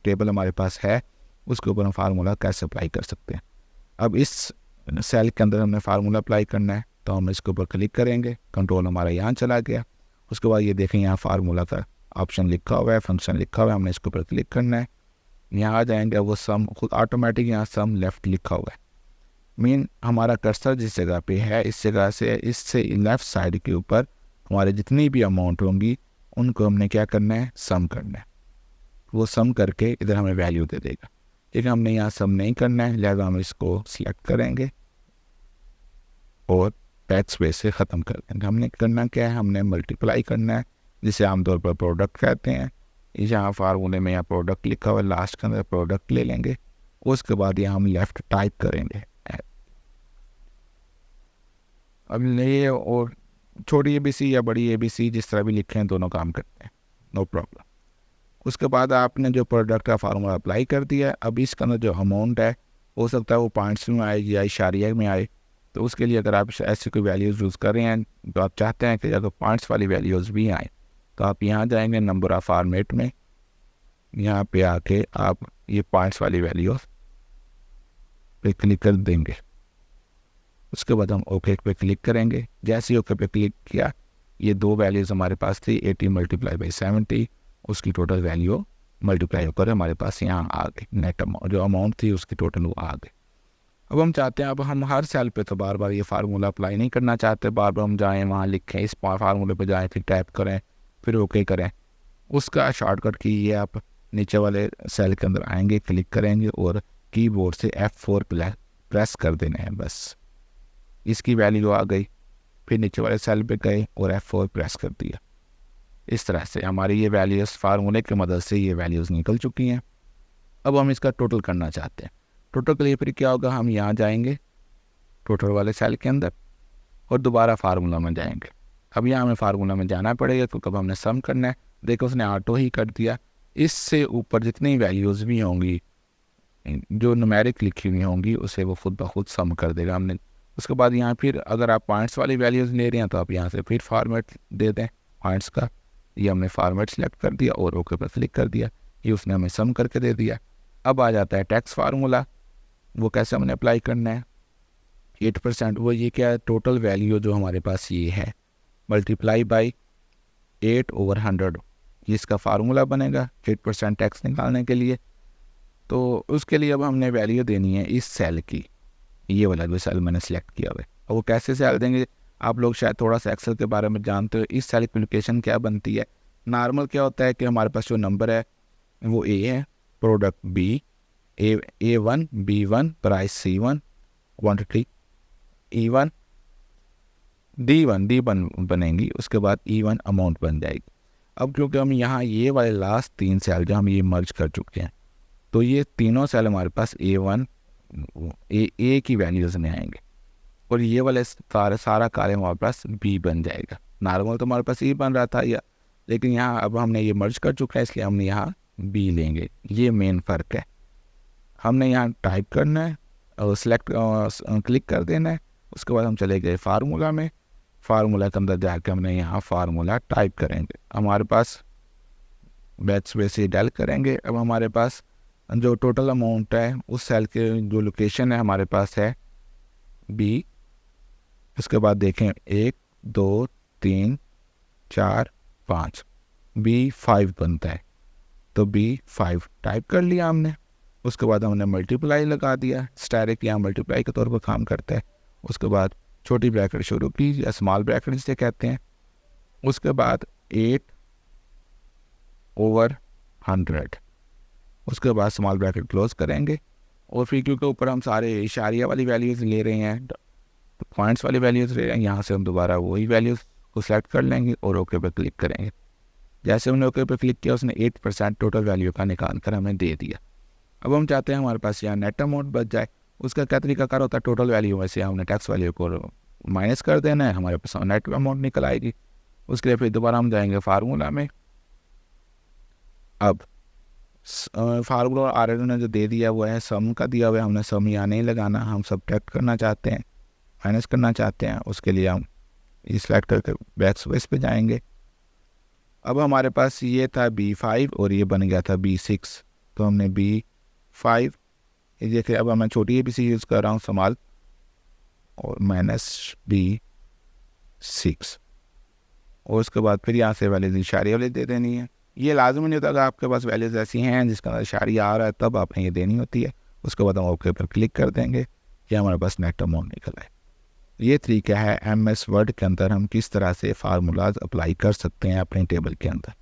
Table हमारे पास है उसके ऊपर हम फार्मूला कैसे अप्लाई कर सकते हैं। अब इस सेल के अंदर हमने फार्मूला अप्लाई करना है, तो हम इसके ऊपर क्लिक करेंगे, कंट्रोल हमारा यहाँ चला गया। उसके बाद ये देखें यहाँ फार्मूला का ऑप्शन लिखा हुआ है, फंक्शन लिखा हुआ है, हमने इसके ऊपर क्लिक करना है। यहाँ आ जाएंगे, वो सम खुद ऑटोमेटिक यहाँ सम लेफ़्ट लिखा हुआ है। मीन हमारा कर्सर जिस जगह पे है इस जगह से इससे लेफ़्ट साइड के ऊपर हमारे जितनी भी अमाउंट होंगी उनको हमने क्या करना है, सम करना है। वो सम करके इधर हमें वैल्यू दे देगा। ठीक है, हमने यहाँ सम नहीं करना है, लिहाजा हम इसको सिलेक्ट करेंगे और टैक्स बेस से ख़त्म कर देंगे। हमने करना क्या है, हमने मल्टीप्लाई करना है, जिसे आमतौर पर प्रोडक्ट कहते हैं। यहाँ फार्मूले में यहाँ प्रोडक्ट लिखा हुआ है, लास्ट के अंदर प्रोडक्ट ले लेंगे। उसके बाद यहाँ हम लेफ़्ट टाइप करेंगे। अब ये और छोटी ABC या बड़ी ABC जिस तरह भी लिखे हैं दोनों काम करते हैं, नो प्रॉब्लम। उसके बाद आपने जो प्रोडक्ट का फार्मूला अप्लाई कर दिया है, अब इसके अंदर जो अमाउंट है हो सकता है वो पॉइंट्स में आए या इशारिया में आए। तो उसके लिए अगर आप ऐसी कोई वैल्यूज़ यूज़ कर रहे हैं तो आप चाहते हैं कि अगर पॉइंट्स वाली वैल्यूज़ भी आए तो आप यहाँ जाएंगे नंबर ऑफ फॉर्मेट में, यहाँ पे आके आप ये पॉइंट्स वाली वैल्यूज़ पे क्लिक कर देंगे। उसके बाद हम ओके पे क्लिक करेंगे। जैसे ही ओके पे क्लिक किया, ये दो वैल्यूज़ हमारे पास थी 80 मल्टीप्लाई बाई 70, उसकी टोटल वैल्यू मल्टीप्लाई होकर हमारे पास यहाँ आ गई। नेट अमाउंट जो अमाउंट थी उसकी टोटल वो आ गई। अब हम चाहते हैं, अब हम हर सेल पे तो बार बार ये फार्मूला अप्लाई नहीं करना चाहते, बार बार हम जाएँ वहाँ लिखें, इस फार्मूले पे जाएँ, फिर टाइप करें, फिर ओके करें। उसका शॉर्टकट की ये, आप नीचे वाले सेल के अंदर आएंगे, क्लिक करेंगे और कीबोर्ड से F4 प्रेस कर देना है, बस इसकी वैल्यू आ गई। फिर नीचे वाले सेल पे गए और F4 प्रेस कर दिया। इस तरह से हमारी ये वैल्यूज़ फार्मूले की मदद से ये वैल्यूज़ निकल चुकी हैं। अब हम इसका टोटल करना चाहते हैं। टोटल के लिए फिर क्या होगा, हम यहाँ जाएंगे टोटल वाले सेल के अंदर और दोबारा फार्मूला में जाएंगे। अब यहाँ हमें फार्मूला में जाना पड़ेगा क्योंकि अब हमने सम करना है। देखो उसने ऑटो ही कर दिया। इससे ऊपर जितनी वैल्यूज़ भी होंगी जो न्यूमेरिक लिखी हुई होंगी उसे वो खुद ब खुद सम कर देगा हमने। उसके बाद यहाँ फिर अगर आप पॉइंट्स वाली वैल्यूज़ ले रहे हैं तो आप यहाँ से फिर फॉर्मेट दे दें पॉइंट्स का। ये हमने फॉर्मेट सेलेक्ट कर दिया और ओके पर क्लिक कर दिया, ये उसने हमें सम करके दे दिया। अब आ जाता है टैक्स फार्मूला, वो कैसे हमने अप्लाई करना है। 8%, वो ये क्या है, टोटल वैल्यू जो हमारे पास ये है मल्टीप्लाई बाई 8/100, ये इसका फार्मूला बनेगा 8% टैक्स निकालने के लिए। तो उसके लिए अब हमने वैल्यू देनी है इस सेल की, ये वाला जो सेल मैंने सेलेक्ट किया हुआ है। और वो कैसे सेल देंगे, आप लोग शायद थोड़ा सा एक्सेल के बारे में जानते हो। इस सेल की लोकेशन क्या बनती है, नॉर्मल क्या होता है कि हमारे पास जो नंबर है वो A है, product B, A1, B1, price C1, quantity E1, D1 बनेंगी। उसके बाद E1 अमाउंट बन जाएगी। अब क्योंकि हम यहाँ ये वाले लास्ट 3 सेल जो हम ये मर्ज कर चुके हैं, तो ये तीनों सेल हमारे पास A1 A की वैल्यूज़ में आएंगे और ये वाले सारा कार्य हमारे पास B बन जाएगा। नॉर्मल तो हमारे पास E बन रहा था या, लेकिन यहाँ अब हमने ये मर्ज कर चुका है इसलिए हमने यहाँ B लेंगे। ये मेन फ़र्क है। हमने यहाँ टाइप करना है और सिलेक्ट क्लिक कर देना है। उसके बाद हम चले गए फार्मूला में, फार्मूला के अंदर जाकर हमने यहाँ फार्मूला टाइप करेंगे। हमारे पास बैच वैसे डाल करेंगे। अब हमारे पास जो टोटल अमाउंट है उस सेल के जो लोकेशन है हमारे पास है B। उसके बाद देखें 1 2 3 4 5, B5 बनता है, तो B5 टाइप कर लिया हमने। उसके बाद हमने मल्टीप्लाई लगा दिया, डायरेक्ट यहाँ मल्टीप्लाई के तौर पर काम करता है। उसके बाद छोटी ब्रैकेट शुरू की या स्मॉल ब्रैकेट जिसे कहते हैं। उसके बाद 8/100, उसके बाद स्मॉल ब्रैकेट क्लोज करेंगे। और फिर क्योंकि ऊपर हम सारे इशारिया वाली वैल्यूज़ ले रहे हैं, पॉइंट्स वाली वैल्यूज़ ले रहे हैं, यहाँ से हम दोबारा वही वैल्यूज़ को सेलेक्ट कर लेंगे और ओके पर क्लिक करेंगे। जैसे हमने ओके पर क्लिक किया उसने 8% टोटल वैल्यू का निकाल कर हमें दे दिया। अब हम चाहते हैं हमारे पास यहाँ नेट अमाउंट बच जाए। उसका क्या तरीका कार होता है, टोटल वैल्यू में से हमने टैक्स वैल्यू को माइनस कर देना है, हमारे पास नेट अमाउंट निकल आएगी। उसके लिए फिर दोबारा हम जाएंगे फार्मूला में। अब फार्मूला और आर ने जो दे दिया हुआ है सम का दिया हुआ है, हमने सम यहाँ नहीं लगाना, हम सब्ट्रैक्ट करना चाहते हैं, माइनस करना चाहते हैं। उसके लिए हम ये सिलेक्ट करके बैक स्पेस पे जाएंगे। अब हमारे पास ये था B5 और ये बन गया था B6। तो हमने B5, ये देखिए अब मैं छोटी ABC यूज़ कर रहा हूँ स्मॉल, और -B6, और उसके बाद फिर यहाँ से वैल्यूज इशारे वाले दे देनी है। ये लाजमी नहीं होता, अगर आपके पास वैल्यूज ऐसी हैं जिसका अंदर इशारिया आ रहा है तब आपने ये देनी होती है। उसके बाद हम ओके पर क्लिक कर देंगे, ये हमारे पास नेट अमाउंट निकल आए। ये तरीका है MS वर्ड के अंदर हम किस तरह से फार्मूलाज अप्लाई कर सकते हैं अपने टेबल के अंदर।